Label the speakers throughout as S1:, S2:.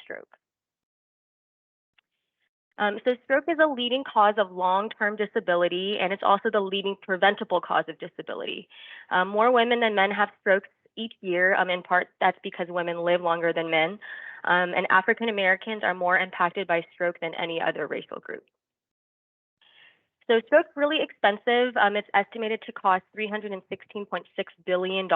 S1: stroke. So stroke is a leading cause of long-term disability, and it's also the leading preventable cause of disability. More women than men have strokes each year. In part, that's because women live longer than men. And African Americans are more impacted by stroke than any other racial group. So stroke's really expensive. It's estimated to cost $316.6 billion.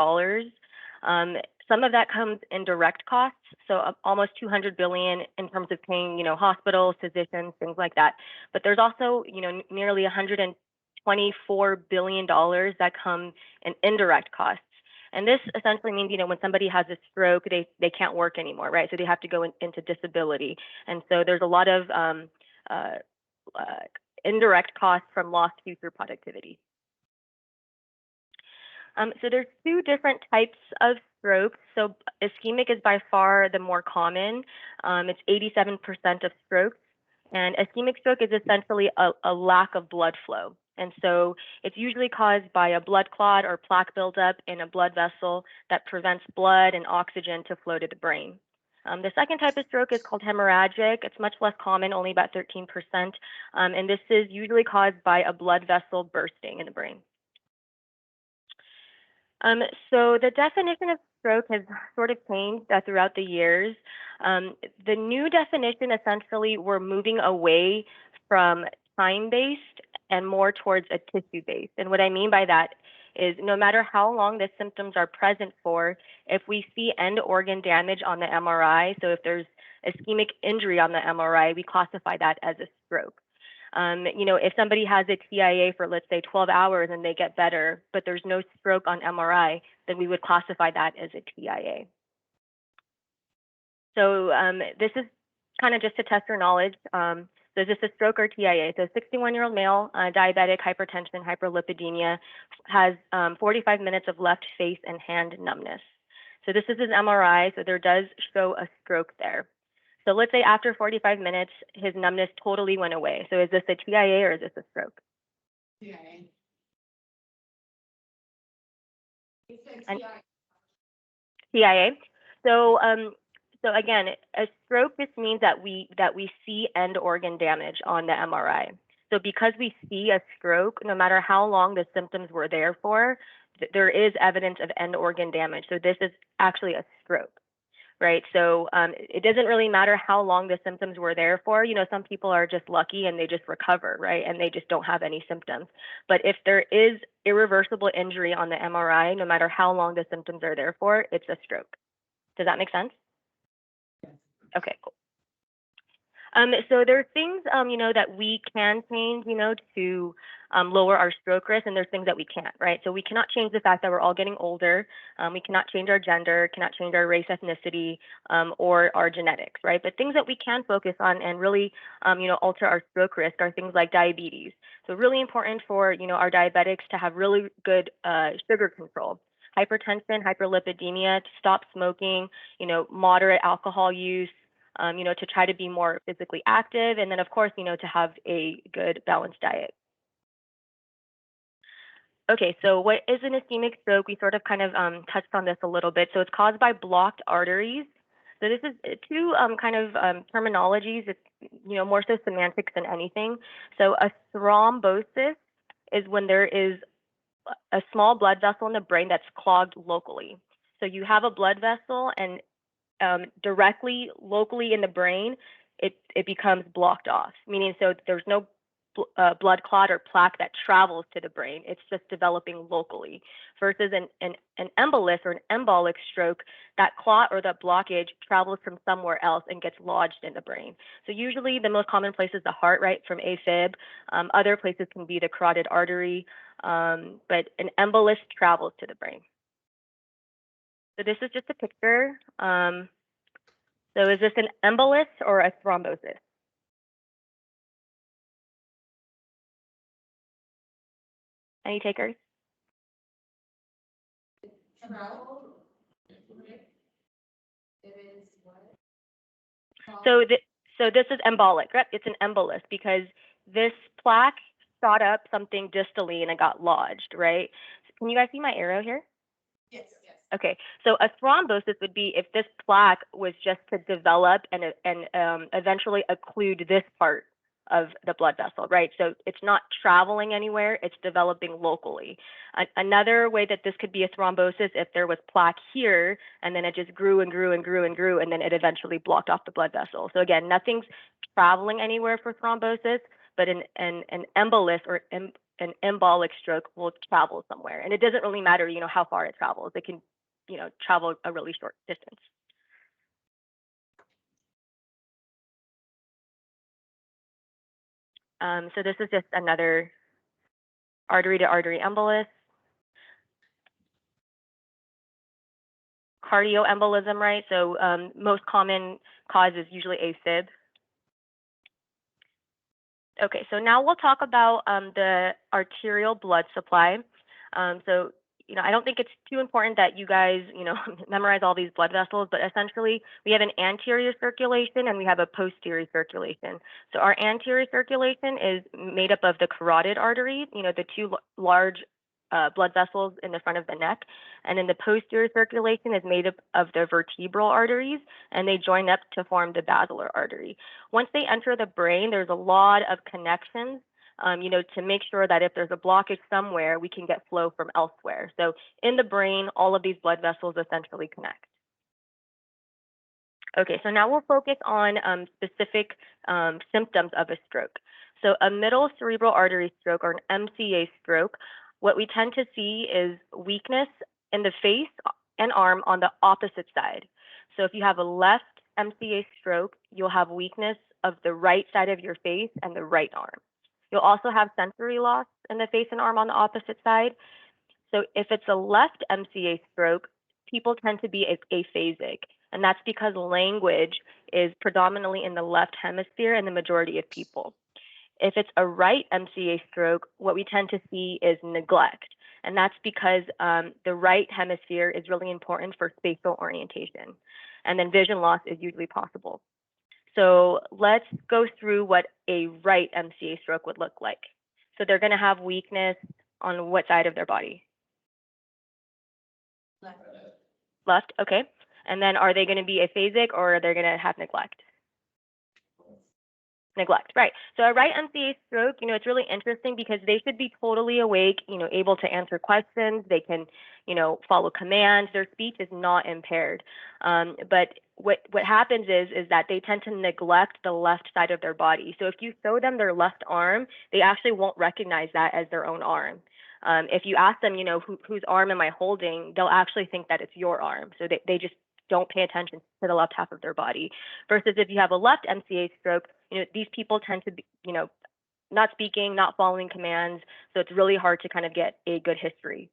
S1: Some of that comes in direct costs, so almost $200 billion in terms of paying, hospitals, physicians, things like that. But there's also, nearly $124 billion that come in indirect costs. And this essentially means, when somebody has a stroke, they can't work anymore, right? So they have to go into disability. And so there's a lot of indirect costs from lost future productivity. So there's two different types of stroke. So ischemic is by far the more common. It's 87% of strokes. And ischemic stroke is essentially a lack of blood flow. And so it's usually caused by a blood clot or plaque buildup in a blood vessel that prevents blood and oxygen to flow to the brain. The second type of stroke is called hemorrhagic. It's much less common, only about 13%. And this is usually caused by a blood vessel bursting in the brain. So the definition of stroke has sort of changed throughout the years. The new definition, essentially, we're moving away from time-based and more towards a tissue-based. And what I mean by that is no matter how long the symptoms are present for, if we see end organ damage on the MRI, so if there's ischemic injury on the MRI, we classify that as a stroke. If somebody has a TIA for, let's say, 12 hours and they get better, but there's no stroke on MRI, then we would classify that as a TIA. So this is kind of just to test your knowledge. So is this a stroke or TIA? So 61-year-old male, diabetic, hypertension, hyperlipidemia, has 45 minutes of left face and hand numbness. So this is his MRI, so there does show a stroke there. So let's say after 45 minutes, his numbness totally went away. So is this a TIA or is this a stroke?
S2: TIA.
S1: TIA. So so again, a stroke just means that we see end organ damage on the MRI. So because we see a stroke, no matter how long the symptoms were there for, there is evidence of end organ damage. So this is actually a stroke. Right. So it doesn't really matter how long the symptoms were there for. Some people are just lucky and they just recover, right? And they just don't have any symptoms. But if there is irreversible injury on the MRI, no matter how long the symptoms are there for, it's a stroke. Does that make sense? Okay, cool. So there are things, that we can change, to lower our stroke risk, and there's things that we can't, right? So we cannot change the fact that we're all getting older. We cannot change our gender, cannot change our race, ethnicity, or our genetics, right? But things that we can focus on and really, alter our stroke risk are things like diabetes. So really important for, our diabetics to have really good sugar control. Hypertension, hyperlipidemia, to stop smoking, moderate alcohol use, to try to be more physically active, and then of course, to have a good balanced diet. Okay, so what is an ischemic stroke? We sort of kind of touched on this a little bit. So it's caused by blocked arteries. So this is two kind of terminologies. It's more so semantics than anything. So a thrombosis is when there is a small blood vessel in the brain that's clogged locally. So you have a blood vessel and directly locally in the brain, it becomes blocked off, meaning so there's no blood clot or plaque that travels to the brain. It's just developing locally. Versus an embolus or an embolic stroke, that clot or that blockage travels from somewhere else and gets lodged in the brain. So usually the most common place is the heart, right, from AFib. Other places can be the carotid artery, but an embolus travels to the brain. So this is just a picture. So is this an embolus or a thrombosis? Any takers? So this is embolic, right? It's an embolus because this plaque shot up something distally and it got lodged, right? Can you guys see my arrow here?
S2: Yes. Yes.
S1: Okay, so a thrombosis would be if this plaque was just to develop and eventually occlude this part of the blood vessel, right? So it's not traveling anywhere, it's developing locally. Another way that this could be a thrombosis if there was plaque here and then it just grew and grew and grew and grew and then it eventually blocked off the blood vessel. So again, nothing's traveling anywhere for thrombosis, but an embolus or an embolic stroke will travel somewhere. And it doesn't really matter, how far it travels. It can, travel a really short distance. So this is just another artery to artery embolus. Cardioembolism, right? So most common cause is usually AFib. Okay, so now we'll talk about the arterial blood supply. So, I don't think it's too important that you guys, memorize all these blood vessels, but essentially we have an anterior circulation and we have a posterior circulation. So our anterior circulation is made up of the carotid artery, the two large blood vessels in the front of the neck. And then the posterior circulation is made up of the vertebral arteries, and they join up to form the basilar artery. Once they enter the brain, there's a lot of connections, to make sure that if there's a blockage somewhere, we can get flow from elsewhere. So in the brain, all of these blood vessels essentially connect. Okay, so now we'll focus on specific symptoms of a stroke. So a middle cerebral artery stroke or an MCA stroke, what we tend to see is weakness in the face and arm on the opposite side. So if you have a left MCA stroke, you'll have weakness of the right side of your face and the right arm. You'll also have sensory loss in the face and arm on the opposite side. So if it's a left MCA stroke, people tend to be aphasic, and that's because language is predominantly in the left hemisphere in the majority of people. If it's a right MCA stroke, what we tend to see is neglect, and that's because the right hemisphere is really important for spatial orientation, and then vision loss is usually possible. So let's go through what a right MCA stroke would look like. So they're going to have weakness on what side of their body? Left, okay. And then are they going to be aphasic or are they going to have neglect? Neglect, right. So a right MCA stroke, it's really interesting because they should be totally awake, able to answer questions. They can, follow commands. Their speech is not impaired. But what happens is that they tend to neglect the left side of their body. So if you show them their left arm, they actually won't recognize that as their own arm. If you ask them, whose arm am I holding, they'll actually think that it's your arm. So they just don't pay attention to the left half of their body. Versus if you have a left MCA stroke, these people tend to be, not speaking, not following commands. So it's really hard to kind of get a good history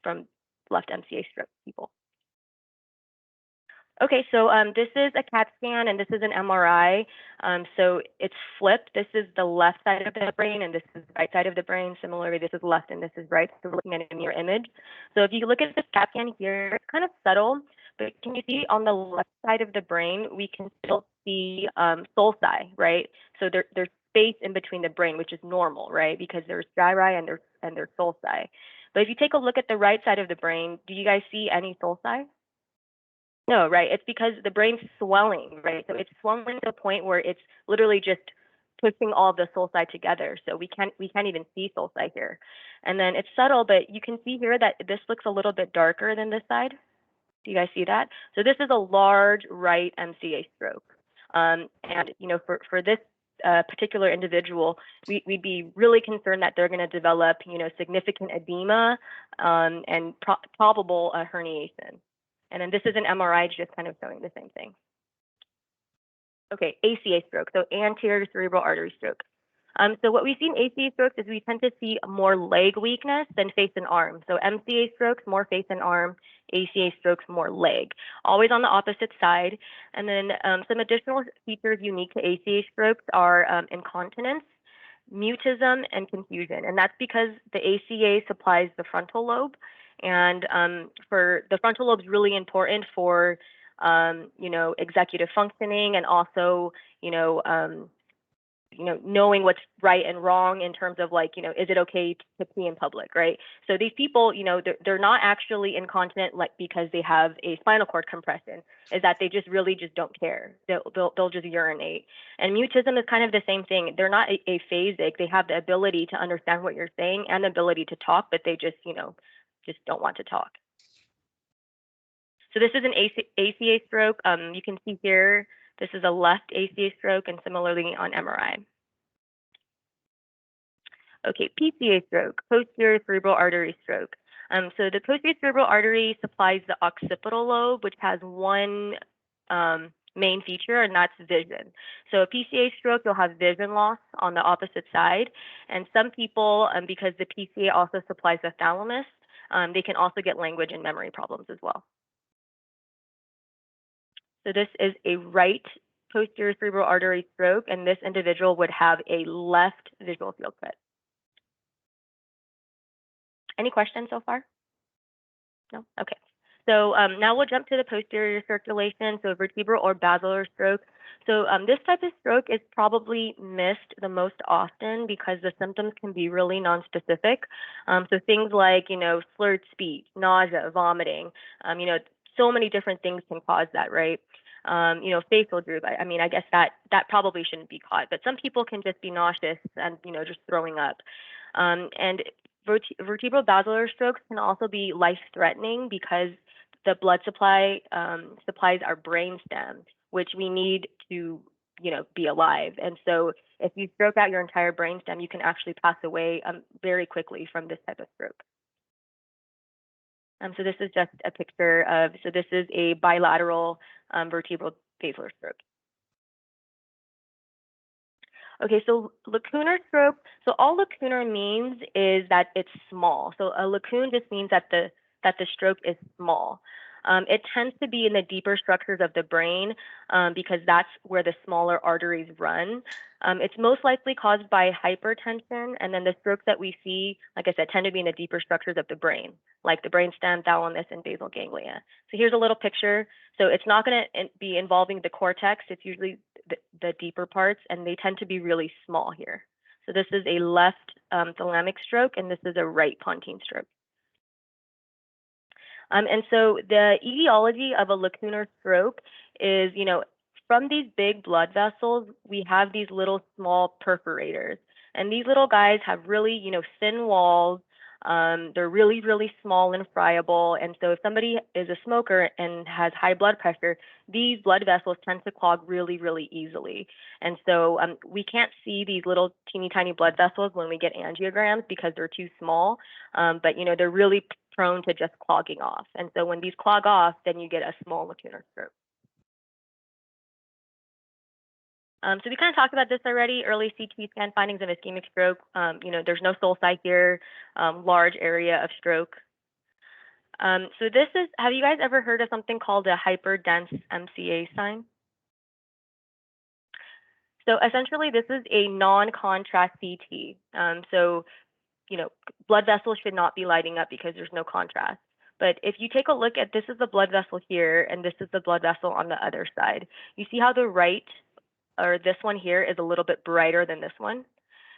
S1: from left MCA stroke people. Okay, so this is a CAT scan and this is an MRI. So it's flipped. This is the left side of the brain and this is the right side of the brain. Similarly, this is left and this is right. So we're looking at a mirror image. So if you look at this CAT scan here, it's kind of subtle, but can you see on the left side of the brain, we can still see sulci, right? So there's space in between the brain, which is normal, right? Because there's gyri and there's sulci. But if you take a look at the right side of the brain, do you guys see any sulci? No, right. It's because the brain's swelling, right? So it's swelling to the point where it's literally just pushing all the sulci together. So we can't even see sulci here. And then it's subtle, but you can see here that this looks a little bit darker than this side. Do you guys see that? So this is a large right MCA stroke. And for this particular individual, we'd be really concerned that they're going to develop, significant edema and probable herniation. And then this is an MRI just kind of showing the same thing. Okay, ACA stroke, so anterior cerebral artery stroke. So what we see in ACA strokes is we tend to see more leg weakness than face and arm. So MCA strokes, more face and arm, ACA strokes, more leg, always on the opposite side. And then some additional features unique to ACA strokes are incontinence, mutism, and confusion. And that's because the ACA supplies the frontal lobe. And for the frontal lobe is really important for, executive functioning and also, knowing what's right and wrong in terms of like, is it okay to pee in public, right? So these people, they're not actually incontinent like because they have a spinal cord compression, is that they just really just don't care. They'll just urinate. And mutism is kind of the same thing. They're not aphasic. They have the ability to understand what you're saying and the ability to talk, but they just, just don't want to talk. So this is an ACA stroke. You can see here, this is a left ACA stroke, and similarly on MRI. Okay, PCA stroke, posterior cerebral artery stroke. So the posterior cerebral artery supplies the occipital lobe, which has one main feature, and that's vision. So a PCA stroke, you'll have vision loss on the opposite side. And some people, because the PCA also supplies the thalamus, they can also get language and memory problems as well. So this is a right posterior cerebral artery stroke, and this individual would have a left visual field cut. Any questions so far? No? Okay. So now we'll jump to the posterior circulation, so vertebral or basilar stroke. So this type of stroke is probably missed the most often because the symptoms can be really nonspecific. So things like, slurred speech, nausea, vomiting, so many different things can cause that, right? Facial droop. I guess that probably shouldn't be caught, but some people can just be nauseous and, just throwing up. And vertebral basilar strokes can also be life-threatening because the blood supply supplies our brainstem, which we need to, be alive. And so if you stroke out your entire brainstem, you can actually pass away very quickly from this type of stroke. So this is just a picture of, so this is a bilateral vertebral basilar stroke. Okay, so lacunar stroke, so all lacunar means is that it's small. So a lacunar just means that the stroke is small. It tends to be in the deeper structures of the brain because that's where the smaller arteries run. It's most likely caused by hypertension, and then the strokes that we see, like I said, tend to be in the deeper structures of the brain, like the brainstem, thalamus, and basal ganglia. So here's a little picture. So it's not going to be involving the cortex. It's usually the deeper parts, and they tend to be really small here. So this is a left thalamic stroke, and this is a right pontine stroke. And so the etiology of a lacunar stroke is, from these big blood vessels, we have these little small perforators. And these little guys have really, thin walls. They're really, really small and friable. And so if somebody is a smoker and has high blood pressure, these blood vessels tend to clog really, really easily. And so we can't see these little teeny tiny blood vessels when we get angiograms because they're too small. But, they're really prone to just clogging off. And so when these clog off, then you get a small lacunar stroke. So we kind of talked about this already, early CT scan findings of ischemic stroke. There's no sulci here, large area of stroke. So this is, have you guys ever heard of something called a hyperdense MCA sign? So essentially, this is a non-contrast CT. So, blood vessels should not be lighting up because there's no contrast. But if you take a look at, this is the blood vessel here, and this is the blood vessel on the other side. You see how the right, or this one here, is a little bit brighter than this one.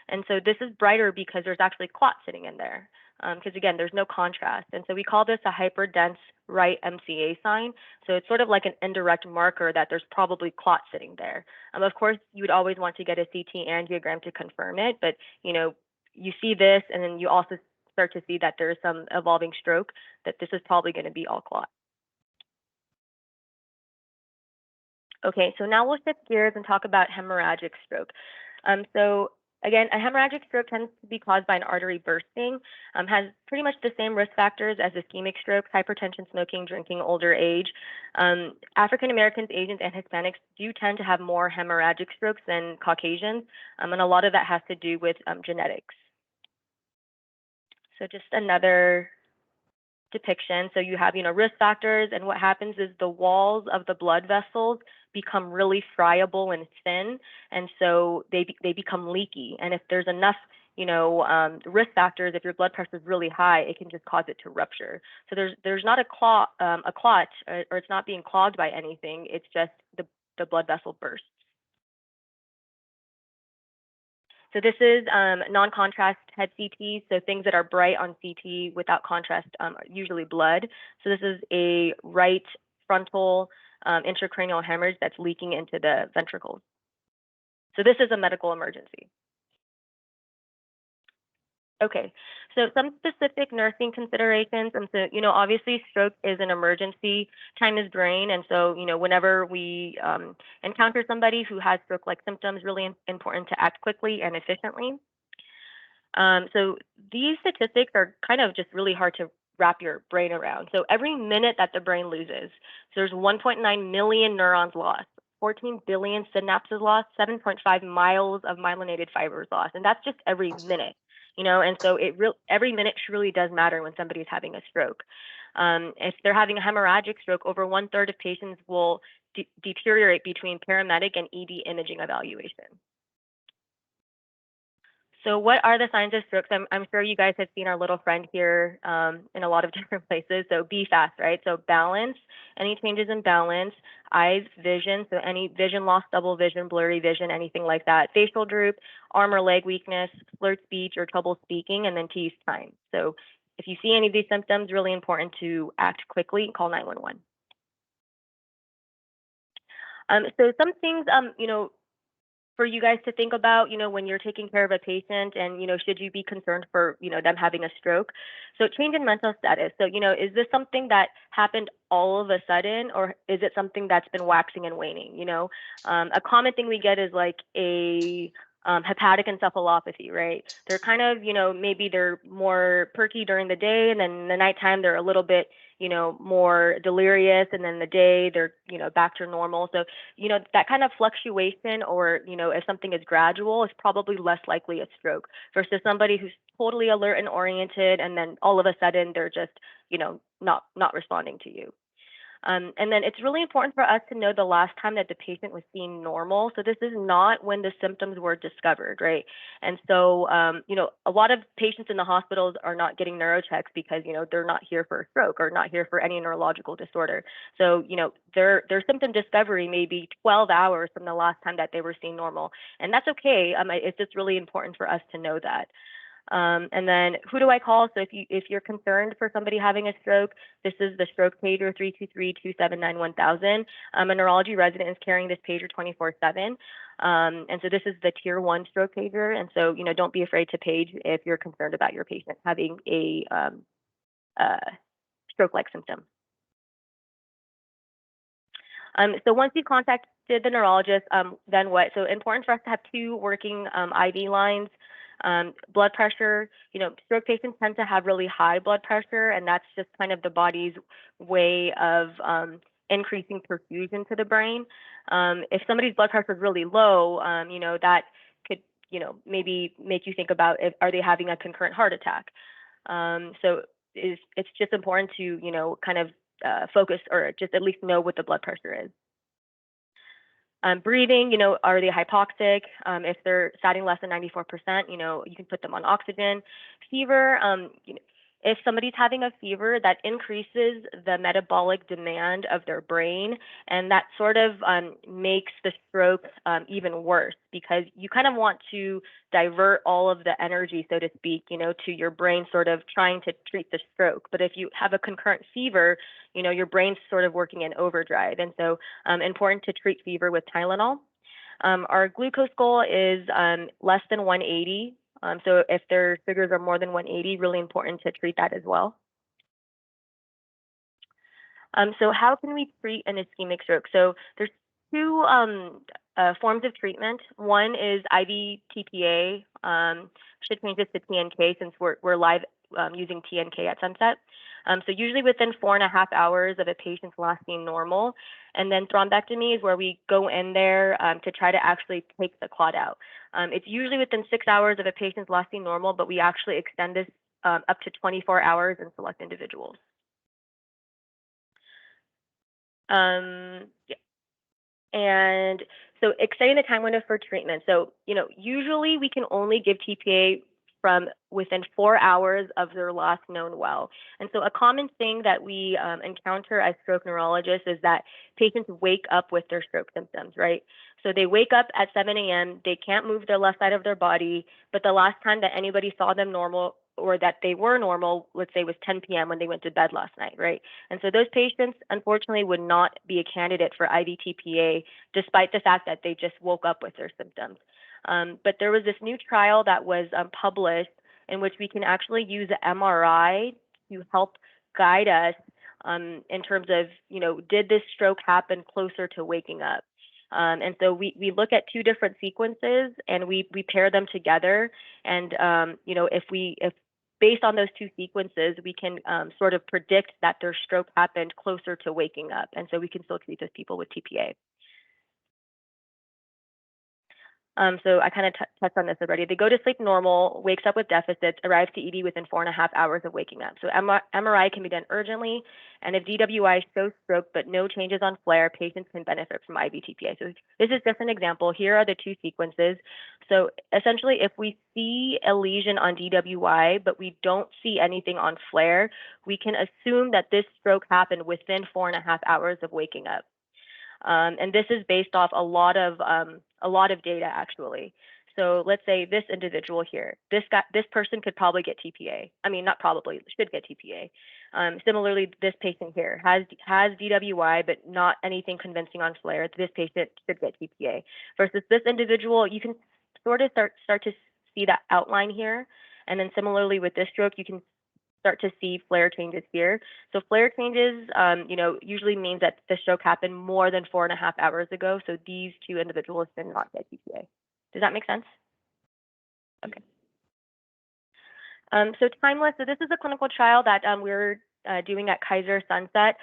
S1: And so this is brighter because there's actually clot sitting in there. Because again, there's no contrast. And so we call this a hyperdense right MCA sign. So it's sort of like an indirect marker that there's probably clot sitting there. Of course, you would always want to get a CT angiogram to confirm it, but you see this, and then you also start to see that there's some evolving stroke, that this is probably going to be all clot. Okay, so now we'll shift gears and talk about hemorrhagic stroke. So again, a hemorrhagic stroke tends to be caused by an artery bursting, has pretty much the same risk factors as ischemic strokes: hypertension, smoking, drinking, older age. African Americans, Asians, and Hispanics do tend to have more hemorrhagic strokes than Caucasians, and a lot of that has to do with genetics. So just another depiction. So you have, risk factors, and what happens is the walls of the blood vessels become really friable and thin, and so they become leaky. And if there's enough, risk factors, if your blood pressure is really high, it can just cause it to rupture. So there's not a clot, or it's not being clogged by anything. It's just the blood vessel bursts. So this is non-contrast head CT, so things that are bright on CT without contrast are usually blood. So this is a right frontal intracranial hemorrhage that's leaking into the ventricles. So this is a medical emergency. Okay, so some specific nursing considerations, and so, obviously stroke is an emergency, time is brain, and so, whenever we encounter somebody who has stroke-like symptoms, really important to act quickly and efficiently. So these statistics are kind of just really hard to wrap your brain around. So every minute that the brain loses, so there's 1.9 million neurons lost, 14 billion synapses lost, 7.5 miles of myelinated fibers lost, and that's just every minute. And so every minute really does matter when somebody is having a stroke. If they're having a hemorrhagic stroke, over 1/3 of patients will deteriorate between paramedic and ED imaging evaluation. So what are the signs of strokes? I'm sure you guys have seen our little friend here in a lot of different places. So be fast, right? So balance, any changes in balance, eyes, vision, so any vision loss, double vision, blurry vision, anything like that. Facial droop, arm or leg weakness, slurred speech or trouble speaking, and then to use time. So if you see any of these symptoms, really important to act quickly and call 911. So some things, for you guys to think about, when you're taking care of a patient and, should you be concerned for, them having a stroke? So change in mental status. So, is this something that happened all of a sudden or is it something that's been waxing and waning? A common thing we get is like a hepatic encephalopathy, right? They're kind of, maybe they're more perky during the day and then the nighttime they're a little bit, more delirious and then the day they're, back to normal. So that kind of fluctuation or, if something is gradual is probably less likely a stroke versus somebody who's totally alert and oriented and then all of a sudden they're just, not responding to you. And then it's really important for us to know the last time that the patient was seen normal. So this is not when the symptoms were discovered, right? And so, a lot of patients in the hospitals are not getting neurochecks because, they're not here for a stroke or not here for any neurological disorder. So, their symptom discovery may be 12 hours from the last time that they were seen normal. And that's okay. It's just really important for us to know that. And then who do I call? So if you're concerned for somebody having a stroke, this is the stroke pager 323-279-1000. A neurology resident is carrying this pager 24/7. And so this is the tier 1 stroke pager. And so, don't be afraid to page if you're concerned about your patient having a stroke-like symptom. So once you've contacted the neurologist, then what? So important for us to have 2 working IV lines. Blood pressure, stroke patients tend to have really high blood pressure, and that's just kind of the body's way of increasing perfusion to the brain. If somebody's blood pressure is really low, that could, maybe make you think about are they having a concurrent heart attack? So it's just important to, kind of focus or just at least know what the blood pressure is. Breathing, are they hypoxic? If they're satting less than 94%, you can put them on oxygen. Fever, if somebody's having a fever, that increases the metabolic demand of their brain, and that sort of makes the stroke even worse because you kind of want to divert all of the energy, so to speak, to your brain sort of trying to treat the stroke. But if you have a concurrent fever, your brain's sort of working in overdrive. And so important to treat fever with Tylenol. Our glucose goal is less than 180. So if their sugars are more than 180, really important to treat that as well. So how can we treat an ischemic stroke? So there's 2 forms of treatment. One is IV TPA. Should change this to TNK since we're live using TNK at Sunset. So usually within 4.5 hours of a patient's last seen normal. And then thrombectomy is where we go in there to try to actually take the clot out. It's usually within 6 hours of a patient's last seen normal, but we actually extend this up to 24 hours in select individuals. Yeah. And so extending the time window for treatment. So, usually we can only give TPA from within 4 hours of their last known well. And so a common thing that we encounter as stroke neurologists is that patients wake up with their stroke symptoms, right? So they wake up at 7 a.m., they can't move their left side of their body, but the last time that anybody saw them normal or that they were normal, let's say was 10 p.m. when they went to bed last night, right? And so those patients, unfortunately, would not be a candidate for IV-TPA, despite the fact that they just woke up with their symptoms. But there was this new trial that was published in which we can actually use an MRI to help guide us in terms of, did this stroke happen closer to waking up? And so we look at two different sequences and we pair them together. And, if based on those two sequences, we can sort of predict that their stroke happened closer to waking up. And so we can still treat those people with TPA. So I kind of touched on this already. They go to sleep normal, wakes up with deficits, arrives to ED within 4.5 hours of waking up. So MRI can be done urgently, and if DWI shows stroke but no changes on flare, patients can benefit from IV TPA. So this is just an example. Here are the two sequences. So essentially, if we see a lesion on DWI but we don't see anything on flare, we can assume that this stroke happened within 4.5 hours of waking up. And this is based off a lot of data actually. So let's say this individual here, this person could probably get TPA. I mean, not probably, should get TPA. Similarly, this patient here has DWI, but not anything convincing on flare. This patient should get TPA. Versus this individual, you can sort of start to see that outline here. And then similarly with this stroke, you can start to see flare changes here. So flare changes, usually means that the stroke happened more than 4.5 hours ago. So these two individuals did not get TPA. Does that make sense? Okay. So timeless. So this is a clinical trial that we're doing at Kaiser Sunset.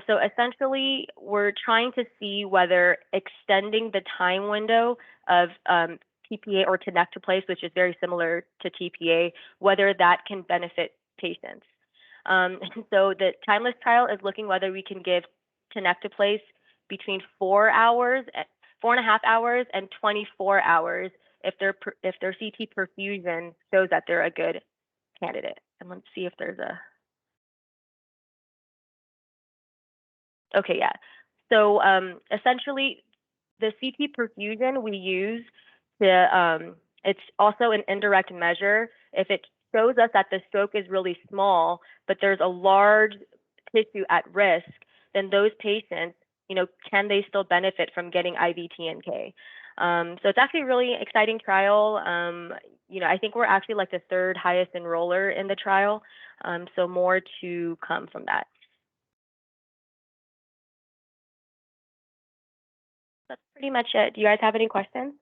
S1: So essentially, we're trying to see whether extending the time window of TPA or tenecteplase, which is very similar to TPA, whether that can benefit patients. So the timeless trial is looking whether we can give tenecteplase between 4 hours, 4.5 hours, and 24 hours if their CT perfusion shows that they're a good candidate. And let's see if there's a. Okay, yeah. So essentially, the CT perfusion we use it's also an indirect measure. If it shows us that the stroke is really small, but there's a large tissue at risk, then those patients, can they still benefit from getting IV TNK? So it's actually a really exciting trial. I think we're actually like the third highest enroller in the trial. So more to come from that. That's pretty much it. Do you guys have any questions?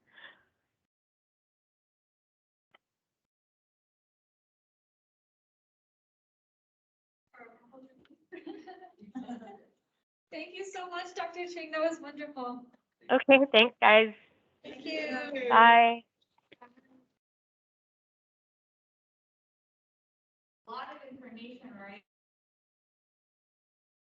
S2: Thank you so much, Dr. Cheng. That was wonderful.
S1: Okay, thanks, guys.
S2: Thank you.
S1: Bye.
S2: A lot of information, right?